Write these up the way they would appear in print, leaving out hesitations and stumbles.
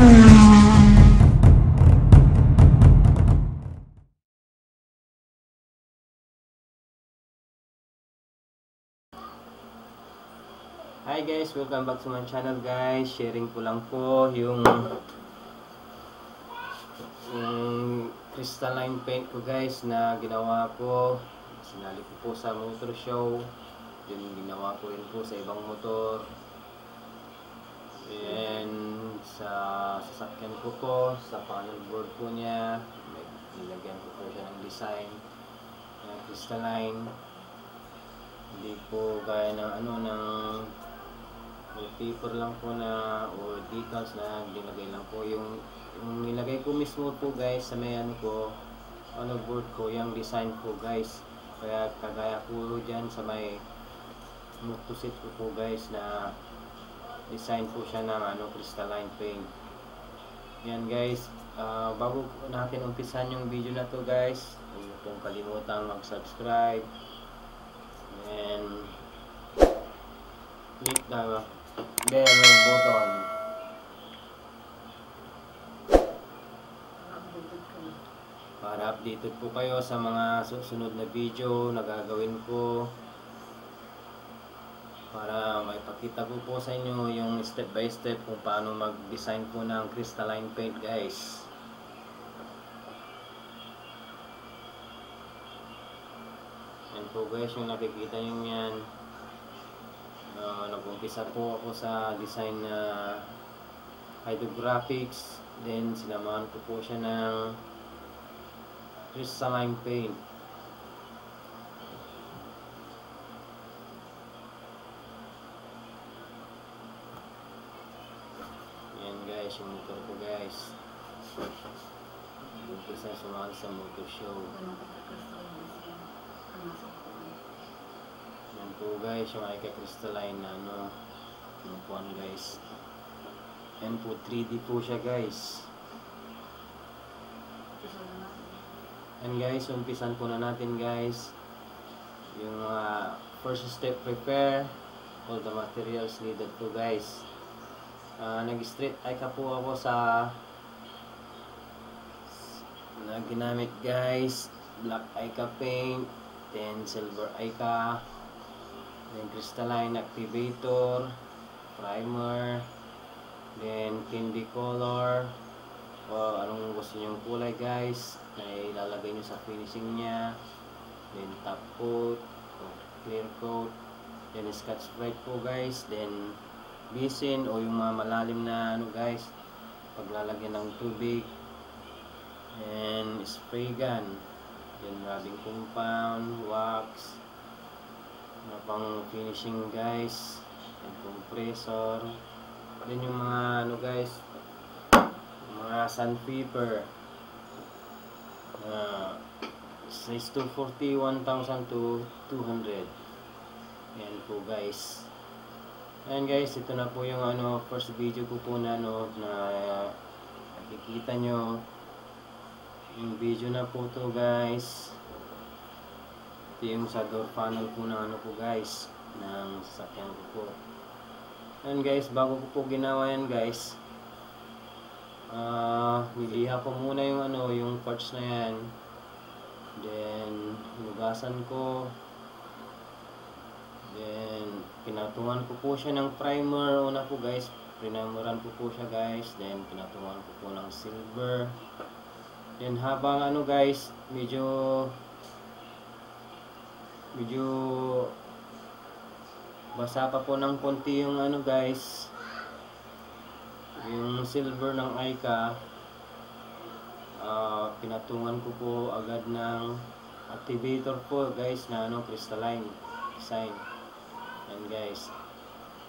Hi guys, welcome back to my channel guys. Sharing ko lang po yung crystalline paint ko guys na ginawa ko. Sinali ko po sa motor show. Then ginawa ko rin po sa ibang motor. And sa sasakyan ko po, sa panel board po niya, nilagyan ko po siya ng design ng crystalline. Hindi po gaya ng ng paper lang po na o decals na nilagay lang po yung nilagay ko mismo po guys sa may board ko yung design po guys. Kaya kagaya po dyan sa may motoset ko po guys na design po siya ng crystalline paint. Yan guys, bago natin umpisan yung video na to guys, huwag pong kalimutan mag-subscribe and click the bell button para updated po kayo sa mga susunod na video na gagawin ko, para maipakita ko po sa inyo yung step by step kung paano mag-design po ng crystalline paint guys. Yan po guys yung nakikita nyo yan. Nag-umpisa po ako sa design na hydrographics, then sinamahan ko po siya ng crystalline paint. Yan guys yung motor ko guys. Umpisa sumali sa motor show. Yan po guys yung Aikka crystalline na pinupuan guys. Yan po 3D po siya guys. And guys, umpisan po na natin guys yung first step, prepare all the materials needed po guys. Nag-straight Aikka po ako sa na ginamit guys, black Aikka paint, then silver Aikka, then crystalline activator, primer, then candy color o anong gusto nyong kulay guys na ilalagay nyo sa finishing nya, then top coat o clear coat, then scotch brite po guys, then bisin o yung mga malalim na guys paglalagyan ng tubig, and spray gun, then rubbing compound, wax na pang finishing guys, and compressor, then yung mga guys, mga sandpaper size 240, 1,000 to 200. Yan po guys. Ayan guys, ito na po yung first video ko po na nakikita nyo yung video na po to guys. Ito yung sa door panel po ng po guys ng sasakyan ko po. Ayan guys, bago ko po ginawa yan guys, niliha ko muna yung yung parts na yan, then hinugasan ko, then pinatungan ko po siya ng primer una po guys, primeran ko po siya guys, then pinatungan ko po ng silver, then habang guys medyo basa pa po ng konti yung guys yung silver ng Aikka, pinatungan ko po agad ng activator po guys na crystalline design. And guys,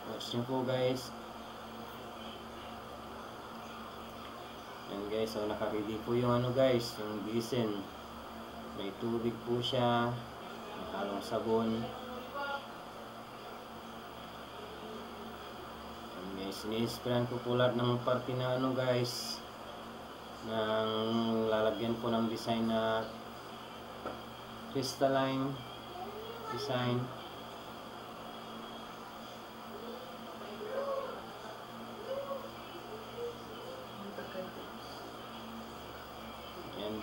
watch nyo po guys. And guys, so naka-ready po yung guys, yung bisin. May tubig po siya, may halong sabon. And guys, ini-sprayan ko po lahat ng parte na guys, ng lalagyan po ng design na crystalline design.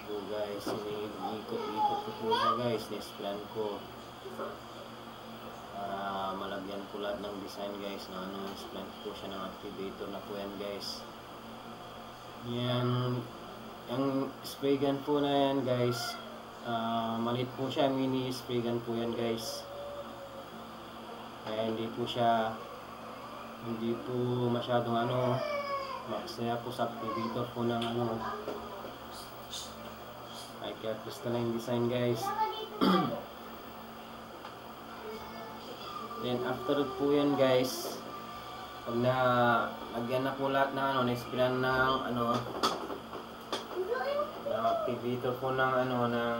po guys, iniikot-ikot ko po siya guys, nisplayan ko para malagyan ko lahat ng design guys na ano, nisplayan ko siya ng activator na po yan guys. Yan, ang spray gun po na yan guys, maliit po siya, mini spray gun po yan guys, kaya hindi po masyadong ano, maksaya po sa activator po ng ano, Aikka Crystalline design guys. Then after po yan guys, pag lagyan na po lahat na ano, na-sprayan ng ano, ng activator po ng ano, ng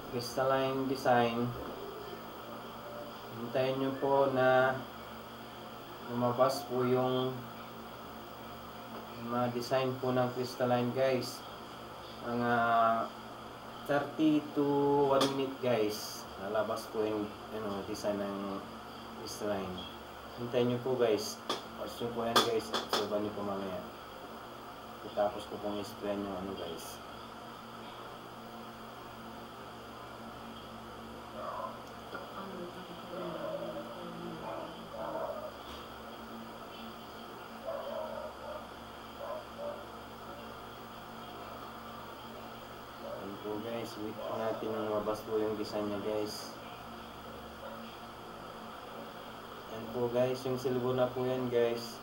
Crystalline design, hintayin nyo po na lumabas po yung mga design po ng Crystalline guys. Mga 30 to 1 minute guys, lalabas po yung ano, design ng Crystalline. Hintayin nyo po guys. Pause nyo po yan guys, saban nyo po mamaya. Tapos ko pong isprayan yung ano guys. Po guys, wait po natin na mabas po yung design niya guys. Yan po guys, yung silver na po yan guys.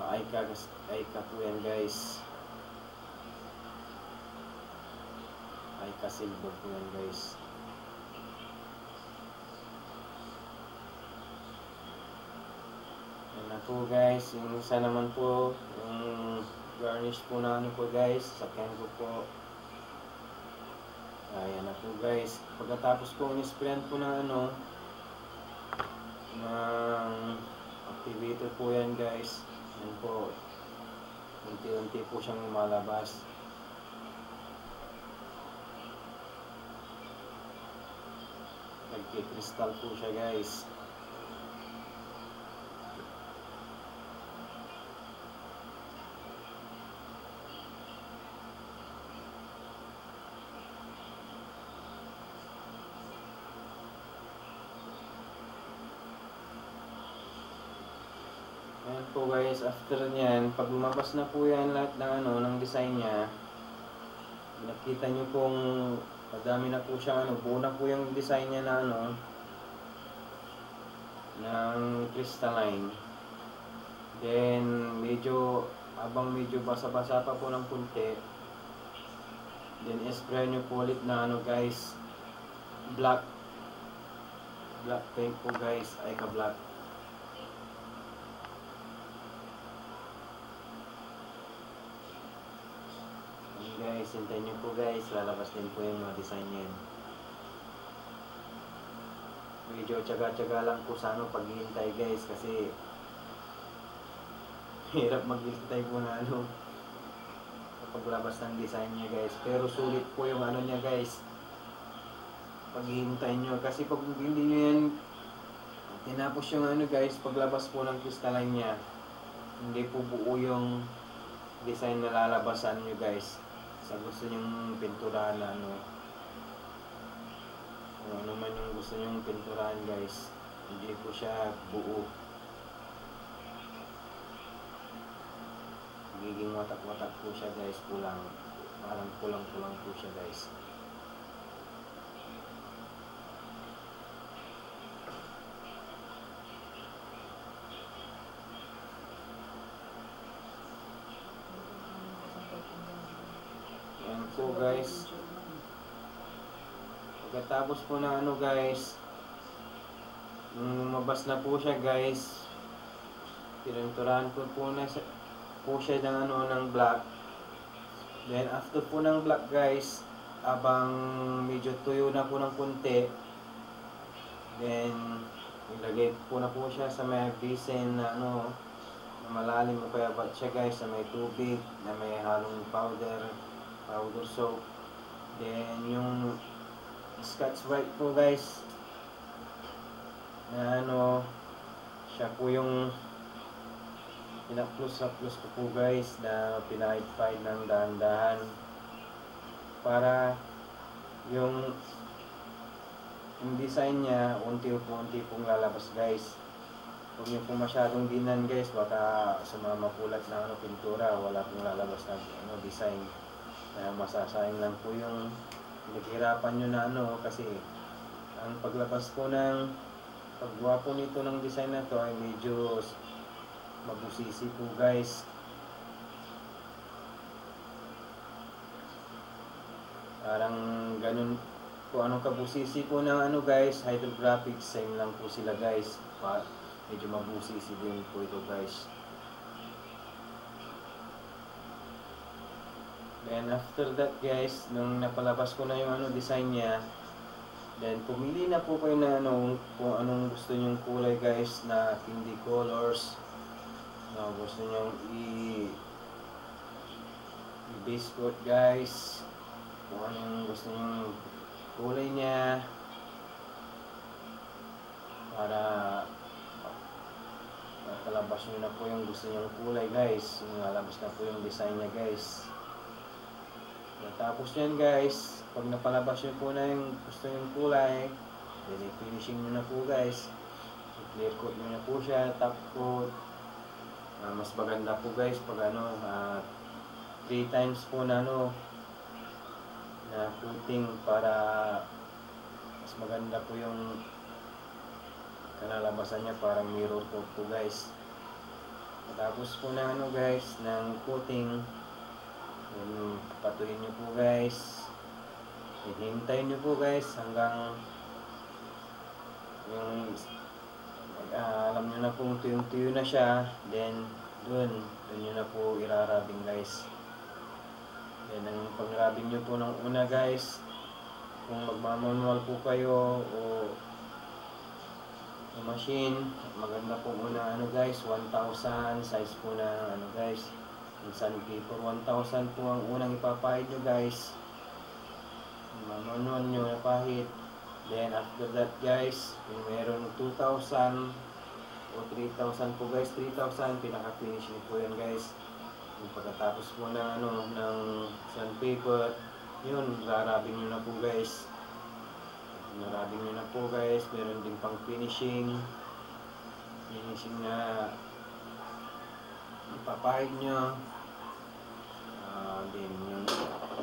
Aikka po yan guys. Aikka silver po yan guys. Yan na po guys, yung isa naman po, yung garnish po na ano po guys, sakyan ko po. Ayan na po guys. Pagkatapos po in-sprayan po ng ano, ng activator po yan guys. Yan po. Unti-unti po siyang lumalabas. Nagki-crystal po siya guys. Ayan po guys, after nyan, pag lumabas na po yan lahat ng ano, ng design nya, nakita nyo pong madami na po siya, ano, buo na po yung design nya na ano, ng Crystalline. Then, habang medyo basa-basa pa po ng kunti, then spray nyo po ulit na ano guys, black paint po guys, Aikka black. Guys, hintayin nyo po guys, lalabas din po yung mga design yan. Medyo tsaga-tsaga lang po sa ano paghihintay guys, kasi hirap maghintay po na ano paglabas ng design niya guys. Pero sulit po yung ano niya guys, paghihintay nyo, kasi pag hindi nyo yan tinapos yung ano guys, paglabas po ng Crystalline niya, hindi po buo yung design na lalabasan nyo guys. Sa gusto nyong pinturahan na ano, kung ano man yung gusto nyong pinturahan guys, hindi po siya buo, magiging watak-watak po siya guys, kulang, parang kulang-kulang po siya guys. Yan po guys. Pagkatapos po na ano guys, lumabas na po siya guys, pininturahan ko po siya ng ano, ng black. Then after po ng black guys, abang medyo tuyo na po ng kunti, then ilagay po na po siya sa may basin na ano, na malalim o kaya ba't siya guys, sa may tubig na may halong powder soap. Then yung Scotch Brite po guys, na ano, siya po yung Pinaplos ko po guys na pinahid-hide ng dahan-dahan para yung design niya unti-unti pong lalabas guys. Huwag niyo po masyadong dinan guys, baka sumama pulat na pintura, wala pong lalabas na design. Kaya masasayang lang po yung naghirapan nyo na kasi ang paglabas po ng paggawa po nito ng design na to ay medyo mabusisi po guys. Parang ganun po, anong kabusisi po ng guys, hydrographics, same lang po sila guys. Medyo mabusisi din po ito guys. Then after that guys, nung napalabas ko na yung design niya, then pumili na po kayo na kung anong gusto nyong kulay guys na candy colors na gusto nyong i-base coat guys, kung anong gusto nyong kulay niya para makalabas nyo na po yung gusto nyong kulay guys, lalabas na po yung design niya guys. Tapos yan guys, pag napalabas nyo po na yung gusto nyong kulay, then i-finishing nyo na po guys, i-clear coat nyo na po siya, top coat. Mas maganda po guys pag 3 times po na na coating para mas maganda po yung kalalabasan niya, parang mirror coat po guys. Tapos po na guys ng coating, patuhin nyo po guys, hintayin nyo po guys hanggang yung alam nyo na pong tuyong-tuyo na siya, then dun nyo na po irarabing guys. Then ang pag-rubbing nyo po ng una guys, kung magmamanual po kayo o machine, maganda po muna guys, 1,000 size po na guys. Yung sandpaper 1,000 po ang unang ipapahid nyo guys, mamanual nyo na pahid. Then after that guys, kung meron 2,000 o 3,000 po guys, 3,000 pinaka-finish nyo po yan guys. Yung pagkatapos po ng ng sandpaper, yun, rarabing nyo na po guys. Narabing nyo na po guys, meron din pang finishing na ipapahid nyo. Then yung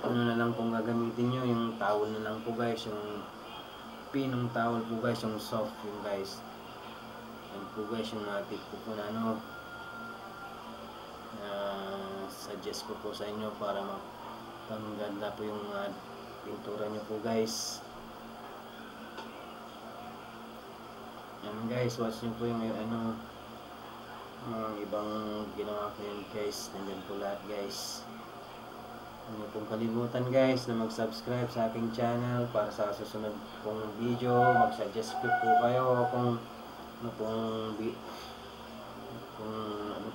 na lang pong gagamitin nyo, yung towel na lang po guys, yung pinong towel po guys, yung soft yung guys. Yan po guys yung tip ko po na suggest ko po sa inyo para maganda po yung pintura nyo po guys. Yan guys, watch nyo po yung ibang ginawa ko yun guys. Nandyan po lahat guys. Huwag niyo pong kalimutan guys na mag-subscribe sa aking channel para sa susunod pong video. Mag-suggest po kayo kung ano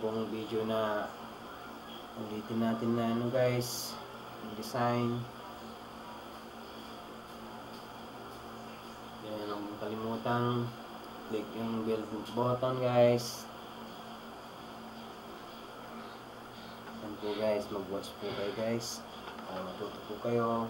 pong video na ulitin natin na guys, yung design. Yan, huwag mong kalimutan click yung bell button guys. Yan po guys, mag-watch po kayo guys para matuto po kayo.